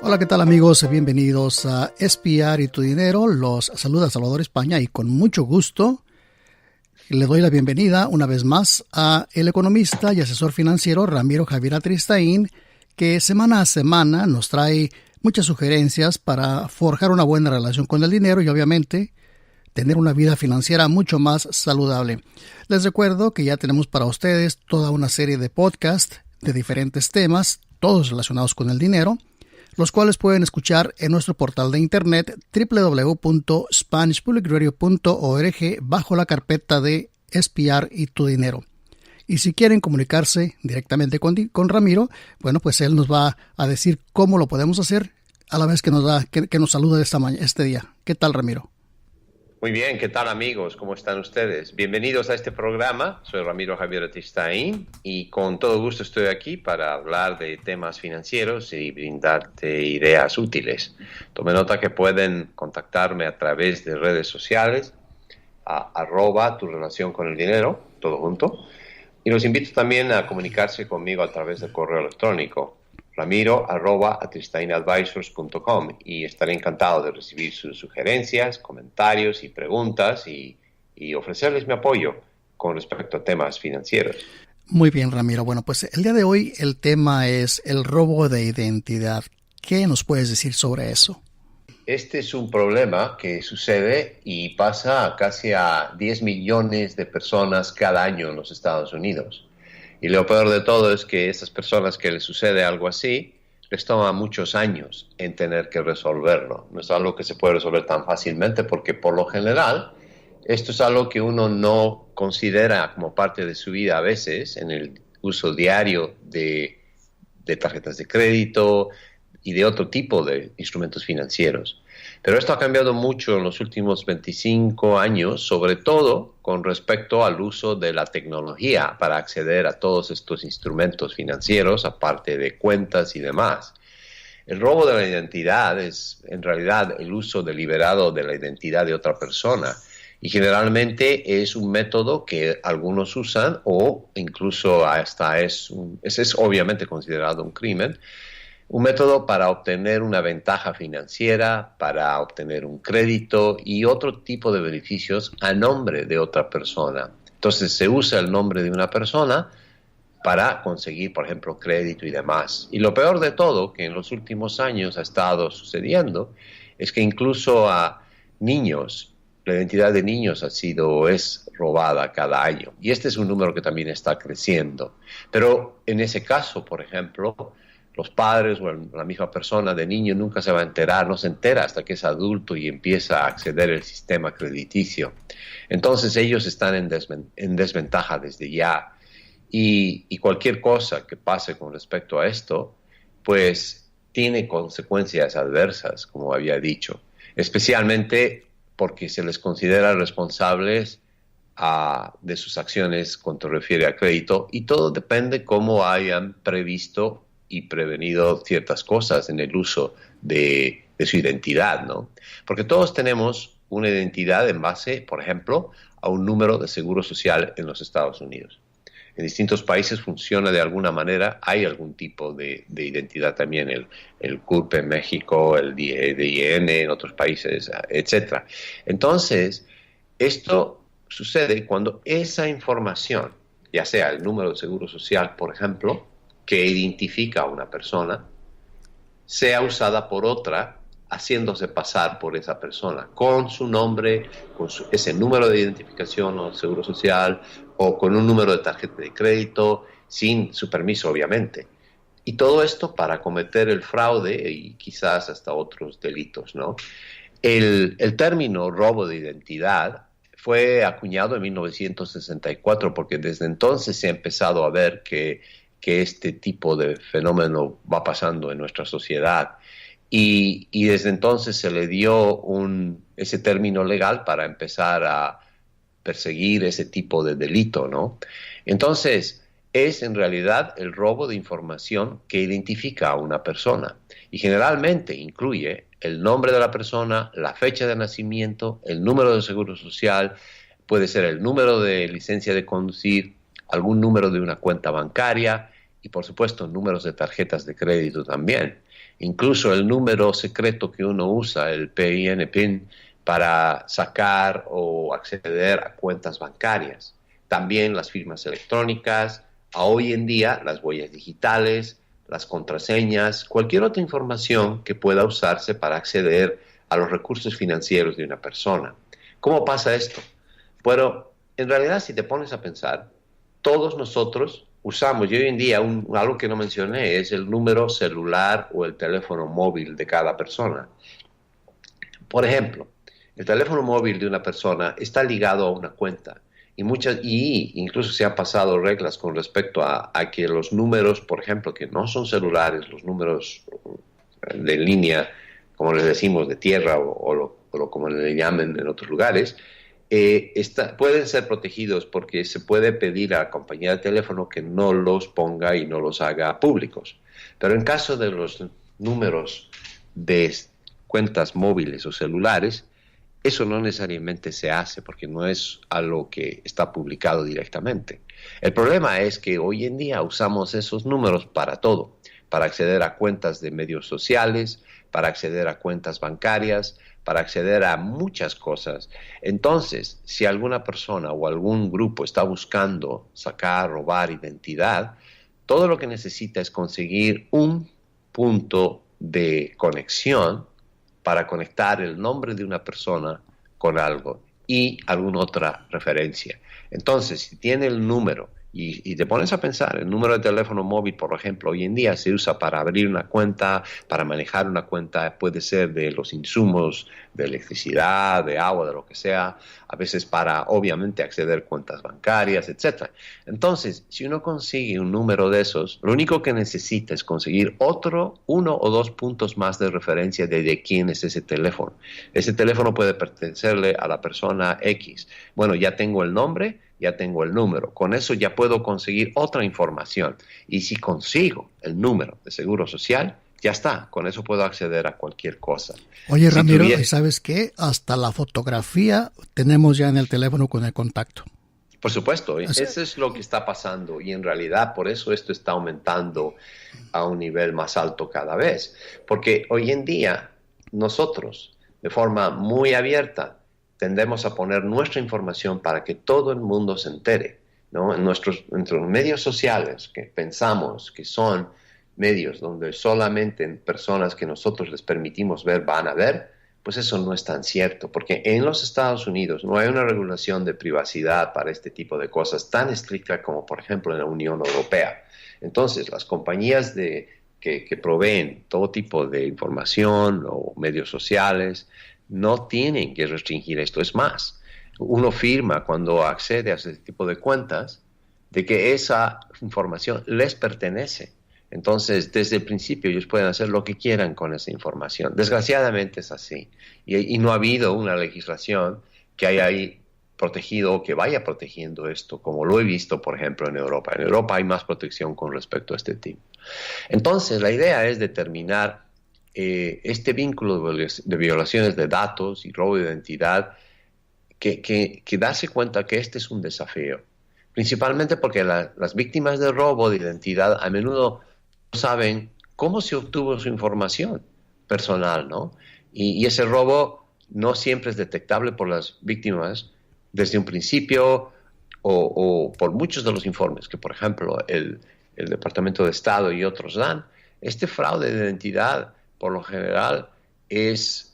Hola, ¿qué tal amigos? Bienvenidos a Espiar y tu Dinero. Los saluda Salvador España y con mucho gusto le doy la bienvenida una vez más a el economista y asesor financiero Ramiro Javier Atristain, que semana a semana nos trae muchas sugerencias para forjar una buena relación con el dinero y obviamente tener una vida financiera mucho más saludable. Les recuerdo que ya tenemos para ustedes toda una serie de podcasts de diferentes temas, todos relacionados con el dinero, los cuales pueden escuchar en nuestro portal de internet www.spanishpublicradio.org bajo la carpeta de Espiar y tu Dinero. Y si quieren comunicarse directamente con Ramiro, bueno, pues él nos va a decir cómo lo podemos hacer a la vez que nos saluda este día. ¿Qué tal, Ramiro? Muy bien, ¿qué tal amigos? ¿Cómo están ustedes? Bienvenidos a este programa. Soy Ramiro Javier Atristain y con todo gusto estoy aquí para hablar de temas financieros y brindarte ideas útiles. Tome nota que pueden contactarme a través de redes sociales a @ tu relación con el dinero, todo junto. Y los invito también a comunicarse conmigo a través del correo electrónico ramiro@atristainadvisors.com y estaré encantado de recibir sus sugerencias, comentarios y preguntas y ofrecerles mi apoyo con respecto a temas financieros. Muy bien, Ramiro. Bueno, pues el día de hoy el tema es el robo de identidad. ¿Qué nos puedes decir sobre eso? Este es un problema que sucede y pasa casi a 10 millones de personas cada año en los Estados Unidos. Y lo peor de todo es que estas personas que les sucede algo así, les toma muchos años en tener que resolverlo. No es algo que se puede resolver tan fácilmente porque por lo general esto es algo que uno no considera como parte de su vida a veces en el uso diario de tarjetas de crédito y de otro tipo de instrumentos financieros. Pero esto ha cambiado mucho en los últimos 25 años, sobre todo con respecto al uso de la tecnología para acceder a todos estos instrumentos financieros, aparte de cuentas y demás. El robo de la identidad es en realidad el uso deliberado de la identidad de otra persona y generalmente es un método que algunos usan o incluso hasta es obviamente considerado un crimen. Un método para obtener una ventaja financiera, para obtener un crédito y otro tipo de beneficios a nombre de otra persona. Entonces se usa el nombre de una persona para conseguir, por ejemplo, crédito y demás. Y lo peor de todo, que en los últimos años ha estado sucediendo, es que incluso a niños, la identidad de niños es robada cada año. Y este es un número que también está creciendo. Pero en ese caso, por ejemplo, los padres o la misma persona de niño nunca se va a enterar, no se entera hasta que es adulto y empieza a acceder al sistema crediticio. Entonces ellos están en desventaja desde ya. Y cualquier cosa que pase con respecto a esto, pues tiene consecuencias adversas, como había dicho, especialmente porque se les considera responsables de sus acciones cuando refiere a crédito y todo depende cómo hayan previsto y prevenido ciertas cosas en el uso de su identidad, ¿no? Porque todos tenemos una identidad en base, por ejemplo, a un número de seguro social en los Estados Unidos. En distintos países funciona de alguna manera, hay algún tipo de identidad también, el CURP en México, el DIN en otros países, etc. Entonces, esto sucede cuando esa información, ya sea el número de seguro social, por ejemplo, que identifica a una persona, sea usada por otra, haciéndose pasar por esa persona, con su nombre, con ese número de identificación o seguro social, o con un número de tarjeta de crédito, sin su permiso, obviamente. Y todo esto para cometer el fraude y quizás hasta otros delitos, ¿no? El término robo de identidad fue acuñado en 1964 porque desde entonces se ha empezado a ver que este tipo de fenómeno va pasando en nuestra sociedad. Y desde entonces se le dio ese término legal para empezar a perseguir ese tipo de delito, ¿no? Entonces, es en realidad el robo de información que identifica a una persona y generalmente incluye el nombre de la persona, la fecha de nacimiento, el número de seguro social, puede ser el número de licencia de conducir, algún número de una cuenta bancaria y, por supuesto, números de tarjetas de crédito también. incluso el número secreto que uno usa, el PIN, para sacar o acceder a cuentas bancarias. También las firmas electrónicas, hoy en día las huellas digitales, las contraseñas, cualquier otra información que pueda usarse para acceder a los recursos financieros de una persona. ¿Cómo pasa esto? Bueno, en realidad, si te pones a pensar, todos nosotros usamos, y hoy en día algo que no mencioné es el número celular o el teléfono móvil de cada persona. Por ejemplo, el teléfono móvil de una persona está ligado a una cuenta y incluso se han pasado reglas con respecto a que los números, por ejemplo, que no son celulares, los números de línea, como les decimos, de tierra o como le llamen en otros lugares, pueden ser protegidos porque se puede pedir a la compañía de teléfono que no los ponga y no los haga públicos. Pero en caso de los números de cuentas móviles o celulares, eso no necesariamente se hace porque no es algo que está publicado directamente. El problema es que hoy en día usamos esos números para todo, para acceder a cuentas de medios sociales, para acceder a cuentas bancarias, para acceder a muchas cosas. Entonces, si alguna persona o algún grupo está buscando sacar, robar identidad, todo lo que necesita es conseguir un punto de conexión para conectar el nombre de una persona con algo y alguna otra referencia. Entonces, si tiene el número y te pones a pensar, el número de teléfono móvil, por ejemplo, hoy en día se usa para abrir una cuenta, para manejar una cuenta, puede ser de los insumos de electricidad, de agua, de lo que sea, a veces para, obviamente, acceder a cuentas bancarias, etc. Entonces, si uno consigue un número de esos, lo único que necesita es conseguir uno o dos puntos más de referencia de quién es ese teléfono. Ese teléfono puede pertenecerle a la persona X. Bueno, ya tengo el nombre, ya tengo el número. Con eso ya puedo conseguir otra información. Y si consigo el número de seguro social, ya está. Con eso puedo acceder a cualquier cosa. Oye, Ramiro, ¿y sabes qué? Hasta la fotografía tenemos ya en el teléfono con el contacto. Por supuesto, eso es lo que está pasando. Y en realidad, por eso esto está aumentando a un nivel más alto cada vez. Porque hoy en día, nosotros, de forma muy abierta, tendemos a poner nuestra información para que todo el mundo se entere, ¿no? En nuestros medios sociales, que pensamos que son medios donde solamente personas que nosotros les permitimos ver van a ver, pues eso no es tan cierto, porque en los Estados Unidos no hay una regulación de privacidad para este tipo de cosas tan estricta como, por ejemplo, en la Unión Europea. Entonces, las compañías que proveen todo tipo de información o medios sociales no tienen que restringir esto. Es más, uno firma cuando accede a ese tipo de cuentas de que esa información les pertenece. Entonces, desde el principio ellos pueden hacer lo que quieran con esa información. Desgraciadamente es así. Y no ha habido una legislación que haya ahí protegido o que vaya protegiendo esto, como lo he visto, por ejemplo, en Europa. En Europa hay más protección con respecto a este tipo. Entonces, la idea es determinar este vínculo de violaciones de datos y robo de identidad, que darse cuenta que este es un desafío, principalmente porque las víctimas de robo de identidad a menudo no saben cómo se obtuvo su información personal, ¿no? Y ese robo no siempre es detectable por las víctimas desde un principio o por muchos de los informes que, por ejemplo, el Departamento de Estado y otros dan. Este fraude de identidad por lo general es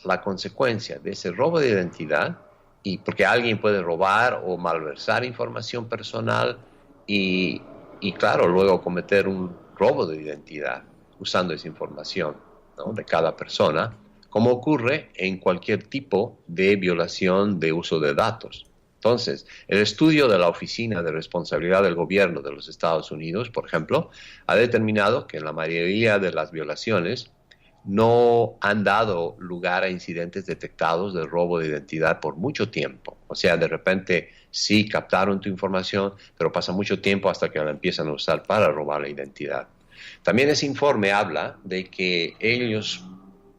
la consecuencia de ese robo de identidad, y porque alguien puede robar o malversar información personal y claro, luego cometer un robo de identidad usando esa información, ¿no?, de cada persona, como ocurre en cualquier tipo de violación de uso de datos. Entonces, el estudio de la Oficina de Responsabilidad del Gobierno de los Estados Unidos, por ejemplo, ha determinado que en la mayoría de las violaciones no han dado lugar a incidentes detectados de robo de identidad por mucho tiempo. O sea, de repente sí captaron tu información, pero pasa mucho tiempo hasta que la empiezan a usar para robar la identidad. También ese informe habla de que ellos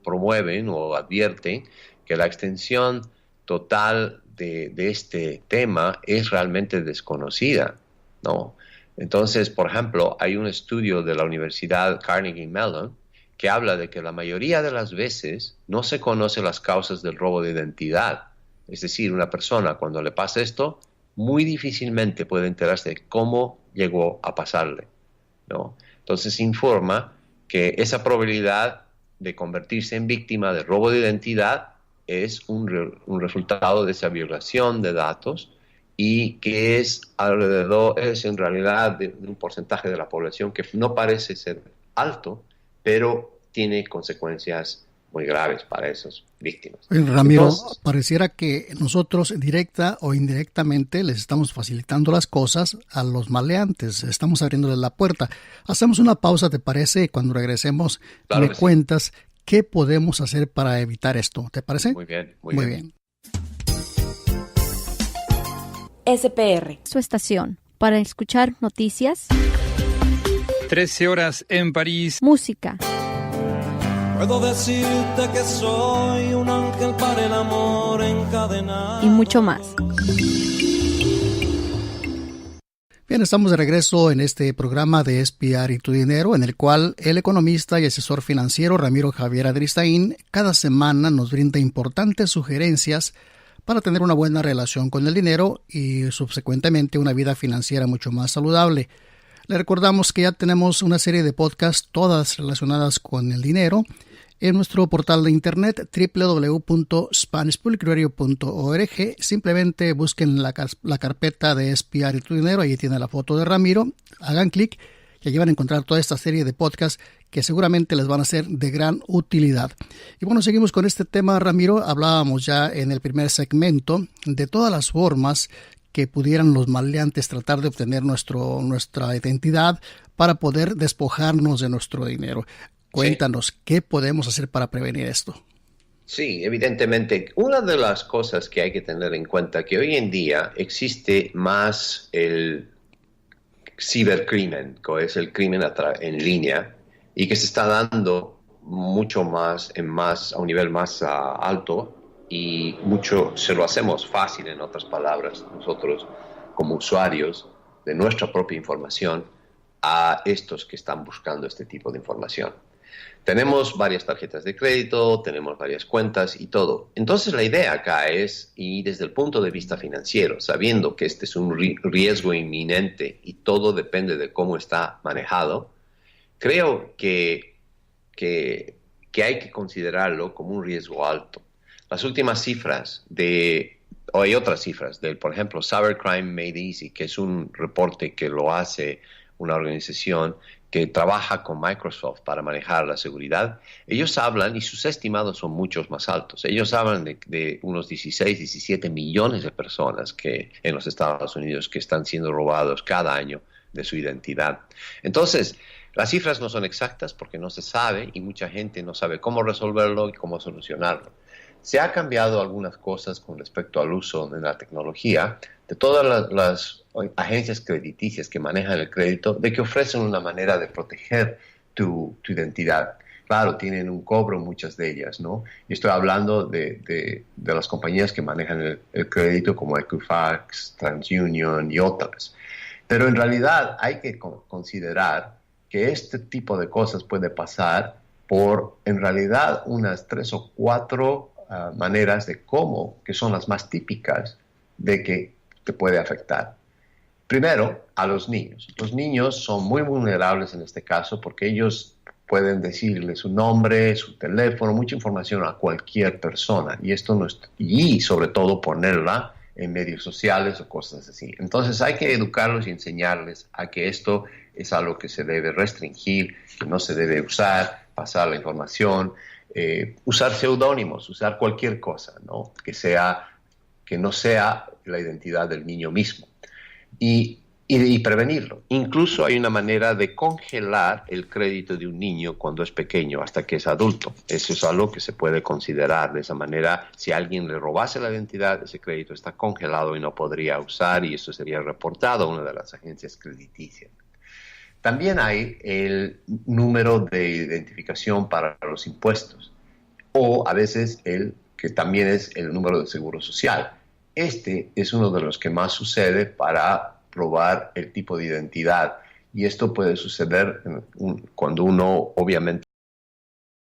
promueven o advierten que la extensión total de este tema es realmente desconocida, ¿no? Entonces, por ejemplo, hay un estudio de la Universidad Carnegie Mellon que habla de que la mayoría de las veces no se conocen las causas del robo de identidad. Es decir, una persona cuando le pasa esto, muy difícilmente puede enterarse de cómo llegó a pasarle, ¿no? Entonces informa que esa probabilidad de convertirse en víctima de robo de identidad es un resultado de esa violación de datos y que es en realidad de un porcentaje de la población que no parece ser alto, pero tiene consecuencias muy graves para esas víctimas. Ramiro, Entonces, pareciera que nosotros directa o indirectamente les estamos facilitando las cosas a los maleantes, estamos abriéndoles la puerta. Hacemos una pausa, ¿te parece? Cuando regresemos claro me que sí. cuentas qué podemos hacer para evitar esto, ¿te parece? Muy bien, Muy bien. SPR, su estación, para escuchar noticias, 13 horas en París. música, Puedo decirte que soy un ángel para el amor encadenado. y mucho más. Bien, estamos de regreso en este programa de Espiar y tu Dinero, en el cual el economista y asesor financiero Ramiro Javier Adristaín cada semana nos brinda importantes sugerencias para tener una buena relación con el dinero y subsecuentemente una vida financiera mucho más saludable. Le recordamos que ya tenemos una serie de podcasts todas relacionadas con el dinero en nuestro portal de internet www.spanishpublicradio.org. Simplemente busquen la carpeta de Espiar y tu Dinero, ahí tiene la foto de Ramiro, hagan clic y allí van a encontrar toda esta serie de podcasts que seguramente les van a ser de gran utilidad. Y bueno, seguimos con este tema, Ramiro. Hablábamos ya en el primer segmento de todas las formas que pudieran los maleantes tratar de obtener nuestra identidad para poder despojarnos de nuestro dinero. Cuéntanos, ¿qué podemos hacer para prevenir esto? Sí, evidentemente. Una de las cosas que hay que tener en cuenta es que hoy en día existe más el cibercrimen, que es el crimen en línea, y que se está dando mucho más, a un nivel más alto, y mucho se lo hacemos fácil, en otras palabras, nosotros como usuarios de nuestra propia información a estos que están buscando este tipo de información. Tenemos varias tarjetas de crédito, tenemos varias cuentas y todo. Entonces la idea acá es, y desde el punto de vista financiero, sabiendo que este es un riesgo inminente y todo depende de cómo está manejado, creo que hay que considerarlo como un riesgo alto. Las últimas cifras hay otras cifras por ejemplo, Cybercrime Made Easy, que es un reporte que lo hace una organización que trabaja con Microsoft para manejar la seguridad. Ellos hablan, y sus estimados son muchos más altos, ellos hablan de unos 16, 17 millones de personas que en los Estados Unidos que están siendo robados cada año de su identidad. Entonces, las cifras no son exactas porque no se sabe y mucha gente no sabe cómo resolverlo y cómo solucionarlo. Se ha cambiado algunas cosas con respecto al uso de la tecnología, de todas las agencias crediticias que manejan el crédito, de que ofrecen una manera de proteger tu identidad. Claro, tienen un cobro muchas de ellas, ¿no? Y estoy hablando de las compañías que manejan el crédito como Equifax, TransUnion y otras. Pero en realidad hay que considerar que este tipo de cosas puede pasar por, en realidad, unas 3 o 4 maneras de cómo, que son las más típicas de que te puede afectar. Primero, a los niños. Los niños son muy vulnerables en este caso porque ellos pueden decirle su nombre, su teléfono, mucha información a cualquier persona y sobre todo ponerla en medios sociales o cosas así. Entonces hay que educarlos y enseñarles a que esto es algo que se debe restringir, que no se debe usar, pasar la información, usar seudónimos, usar cualquier cosa, ¿no? Que no sea la identidad del niño mismo. Y prevenirlo. Incluso hay una manera de congelar el crédito de un niño cuando es pequeño hasta que es adulto. Eso es algo que se puede considerar. De esa manera, si alguien le robase la identidad, ese crédito está congelado y no podría usar, y eso sería reportado a una de las agencias crediticias. También hay el número de identificación para los impuestos, o a veces que también es el número de seguro social. Este es uno de los que más sucede para probar el tipo de identidad, y esto puede suceder cuando uno obviamente